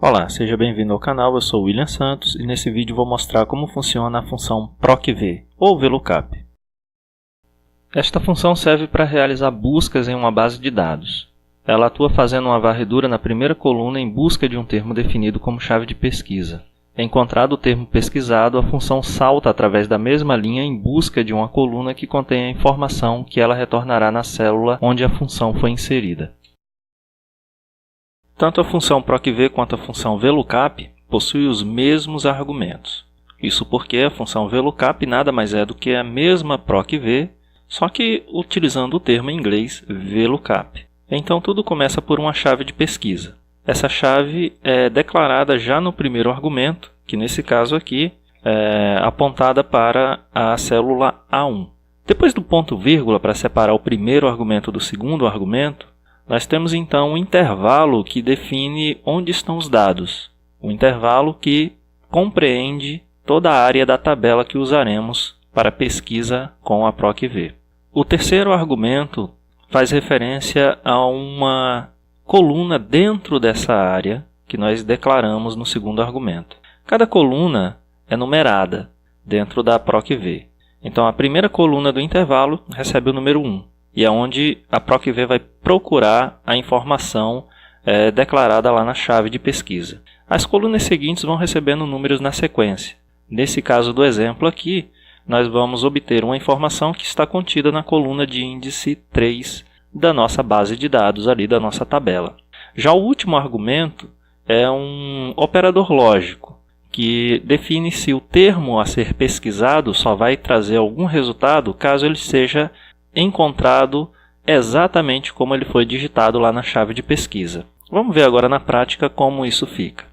Olá, seja bem-vindo ao canal, eu sou o William Santos e nesse vídeo vou mostrar como funciona a função procv, ou VLOOKUP. Esta função serve para realizar buscas em uma base de dados. Ela atua fazendo uma varredura na primeira coluna em busca de um termo definido como chave de pesquisa. Encontrado o termo pesquisado, a função salta através da mesma linha em busca de uma coluna que contém a informação que ela retornará na célula onde a função foi inserida. Tanto a função procv quanto a função VLOOKUP possuem os mesmos argumentos. Isso porque a função VLOOKUP nada mais é do que a mesma procv, só que utilizando o termo em inglês VLOOKUP. Então tudo começa por uma chave de pesquisa. Essa chave é declarada já no primeiro argumento, que nesse caso aqui é apontada para a célula A1. Depois do ponto vírgula para separar o primeiro argumento do segundo argumento, nós temos então um intervalo que define onde estão os dados. Um intervalo que compreende toda a área da tabela que usaremos para pesquisa com a procv. O terceiro argumento faz referência a uma coluna dentro dessa área que nós declaramos no segundo argumento. Cada coluna é numerada dentro da procv. Então a primeira coluna do intervalo recebe o número 1. E é onde a procv vai procurar a informação declarada lá na chave de pesquisa. As colunas seguintes vão recebendo números na sequência. Nesse caso do exemplo aqui, nós vamos obter uma informação que está contida na coluna de índice 3 da nossa base de dados, ali da nossa tabela. Já o último argumento é um operador lógico, que define se o termo a ser pesquisado só vai trazer algum resultado caso ele seja encontrado exatamente como ele foi digitado lá na chave de pesquisa. Vamos ver agora na prática como isso fica.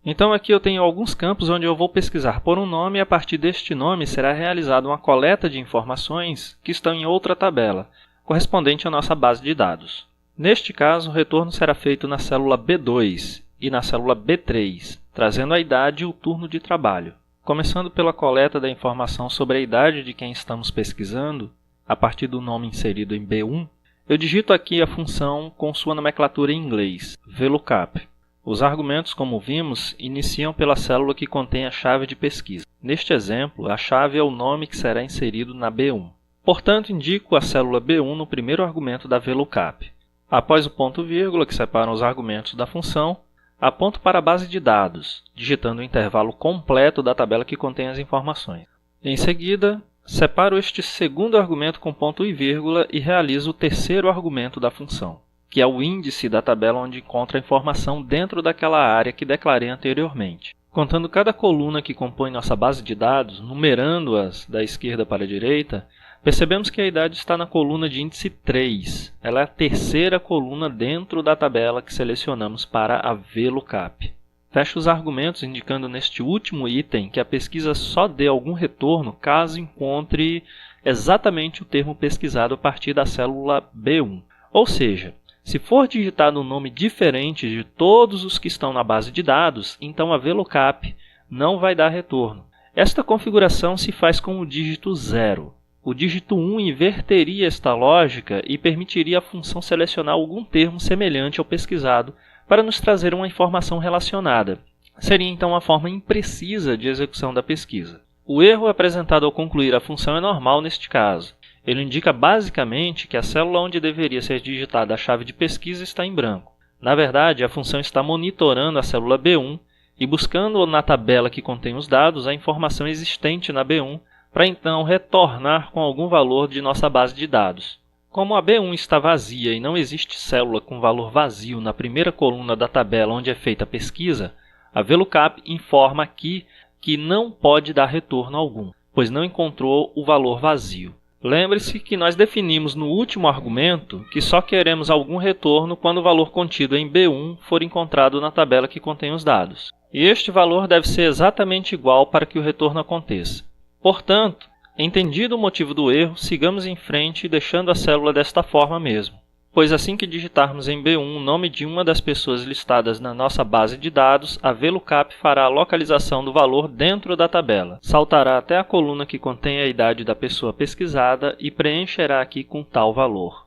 Então aqui eu tenho alguns campos onde eu vou pesquisar por um nome e a partir deste nome será realizada uma coleta de informações que estão em outra tabela, correspondente à nossa base de dados. Neste caso, o retorno será feito na célula B2 e na célula B3, trazendo a idade e o turno de trabalho. Começando pela coleta da informação sobre a idade de quem estamos pesquisando, a partir do nome inserido em B1, eu digito aqui a função com sua nomenclatura em inglês, VLOOKUP. Os argumentos, como vimos, iniciam pela célula que contém a chave de pesquisa. Neste exemplo, a chave é o nome que será inserido na B1. Portanto, indico a célula B1 no primeiro argumento da VLOOKUP. Após o ponto vírgula, que separa os argumentos da função, aponto para a base de dados, digitando o intervalo completo da tabela que contém as informações. Em seguida, separo este segundo argumento com ponto e vírgula e realizo o terceiro argumento da função, que é o índice da tabela onde encontra a informação dentro daquela área que declarei anteriormente. Contando cada coluna que compõe nossa base de dados, numerando-as da esquerda para a direita, percebemos que a idade está na coluna de índice 3. Ela é a terceira coluna dentro da tabela que selecionamos para a VLOOKUP. Fecho os argumentos indicando neste último item que a pesquisa só dê algum retorno caso encontre exatamente o termo pesquisado a partir da célula B1. Ou seja, se for digitado um nome diferente de todos os que estão na base de dados, então a VLOOKUP não vai dar retorno. Esta configuração se faz com o dígito 0. O dígito 1 inverteria esta lógica e permitiria à função selecionar algum termo semelhante ao pesquisado para nos trazer uma informação relacionada. Seria então uma forma imprecisa de execução da pesquisa. O erro apresentado ao concluir a função é normal neste caso. Ele indica basicamente que a célula onde deveria ser digitada a chave de pesquisa está em branco. Na verdade, a função está monitorando a célula B1 e buscando na tabela que contém os dados a informação existente na B1 para então retornar com algum valor de nossa base de dados. Como a B1 está vazia e não existe célula com valor vazio na primeira coluna da tabela onde é feita a pesquisa, a VLOOKUP informa aqui que não pode dar retorno algum, pois não encontrou o valor vazio. Lembre-se que nós definimos no último argumento que só queremos algum retorno quando o valor contido em B1 for encontrado na tabela que contém os dados. E este valor deve ser exatamente igual para que o retorno aconteça. Portanto, entendido o motivo do erro, sigamos em frente deixando a célula desta forma mesmo, pois assim que digitarmos em B1 o nome de uma das pessoas listadas na nossa base de dados, a VLOOKUP fará a localização do valor dentro da tabela, saltará até a coluna que contém a idade da pessoa pesquisada e preencherá aqui com tal valor.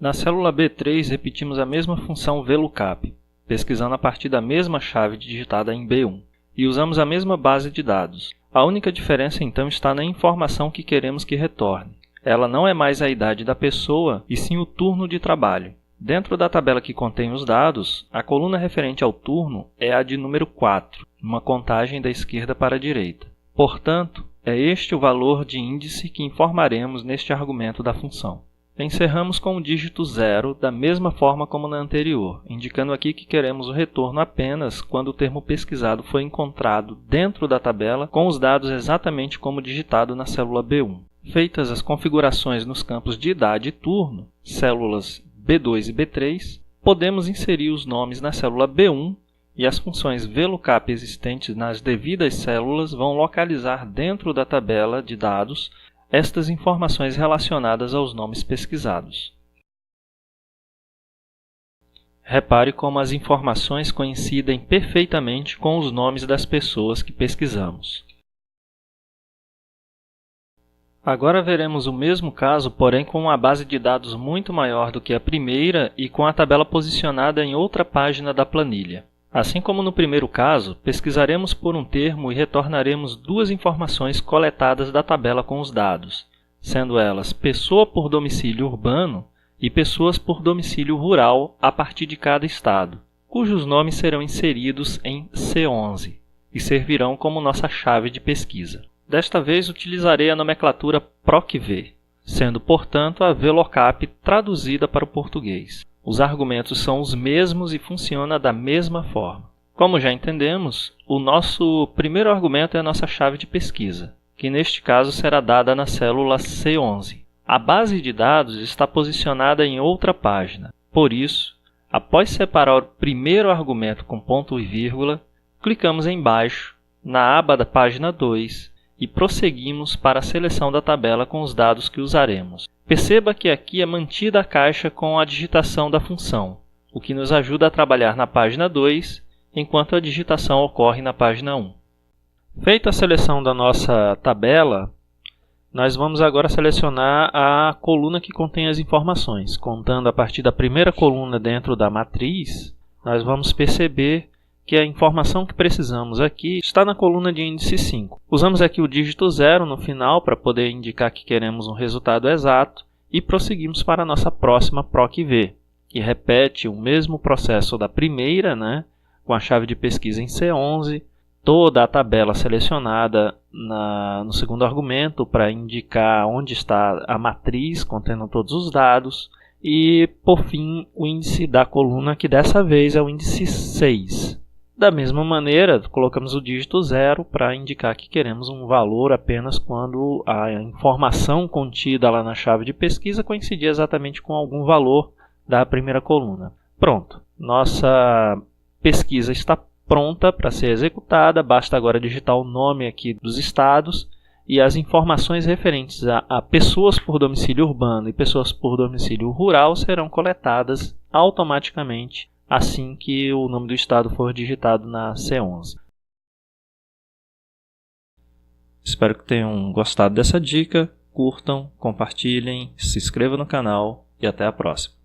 Na célula B3, repetimos a mesma função VLOOKUP. pesquisando a partir da mesma chave digitada em B1. E usamos a mesma base de dados. A única diferença então está na informação que queremos que retorne. Ela não é mais a idade da pessoa, e sim o turno de trabalho. Dentro da tabela que contém os dados, a coluna referente ao turno é a de número 4, uma contagem da esquerda para a direita. Portanto, é este o valor de índice que informaremos neste argumento da função. Encerramos com o dígito 0 da mesma forma como na anterior, indicando aqui que queremos o retorno apenas quando o termo pesquisado foi encontrado dentro da tabela com os dados exatamente como digitado na célula B1. Feitas as configurações nos campos de idade e turno, células B2 e B3, podemos inserir os nomes na célula B1 e as funções VLOOKUP existentes nas devidas células vão localizar dentro da tabela de dados estas informações relacionadas aos nomes pesquisados. Repare como as informações coincidem perfeitamente com os nomes das pessoas que pesquisamos. Agora veremos o mesmo caso, porém com uma base de dados muito maior do que a primeira e com a tabela posicionada em outra página da planilha. Assim como no primeiro caso, pesquisaremos por um termo e retornaremos duas informações coletadas da tabela com os dados, sendo elas pessoa por domicílio urbano e pessoas por domicílio rural a partir de cada estado, cujos nomes serão inseridos em C11 e servirão como nossa chave de pesquisa. Desta vez utilizarei a nomenclatura PROC-V, sendo, portanto, a VLOOKUP traduzida para o português. Os argumentos são os mesmos e funciona da mesma forma. Como já entendemos, o nosso primeiro argumento é a nossa chave de pesquisa, que neste caso será dada na célula C11. A base de dados está posicionada em outra página. Por isso, após separar o primeiro argumento com ponto e vírgula, clicamos embaixo, na aba da página 2, e prosseguimos para a seleção da tabela com os dados que usaremos. Perceba que aqui é mantida a caixa com a digitação da função, o que nos ajuda a trabalhar na página 2, enquanto a digitação ocorre na página 1. Feita a seleção da nossa tabela, nós vamos agora selecionar a coluna que contém as informações. Contando a partir da primeira coluna dentro da matriz, nós vamos perceber que a informação que precisamos aqui está na coluna de índice 5. Usamos aqui o dígito 0 no final para poder indicar que queremos um resultado exato e prosseguimos para a nossa próxima PROC-V, que repete o mesmo processo da primeira, com a chave de pesquisa em C11, toda a tabela selecionada no segundo argumento para indicar onde está a matriz contendo todos os dados e, por fim, o índice da coluna, que dessa vez é o índice 6. Da mesma maneira, colocamos o dígito 0 para indicar que queremos um valor apenas quando a informação contida lá na chave de pesquisa coincidir exatamente com algum valor da primeira coluna. Pronto, nossa pesquisa está pronta para ser executada, basta agora digitar o nome aqui dos estados e as informações referentes a pessoas por domicílio urbano e pessoas por domicílio rural serão coletadas automaticamente assim que o nome do estado for digitado na C11. Espero que tenham gostado dessa dica, curtam, compartilhem, se inscrevam no canal e até a próxima.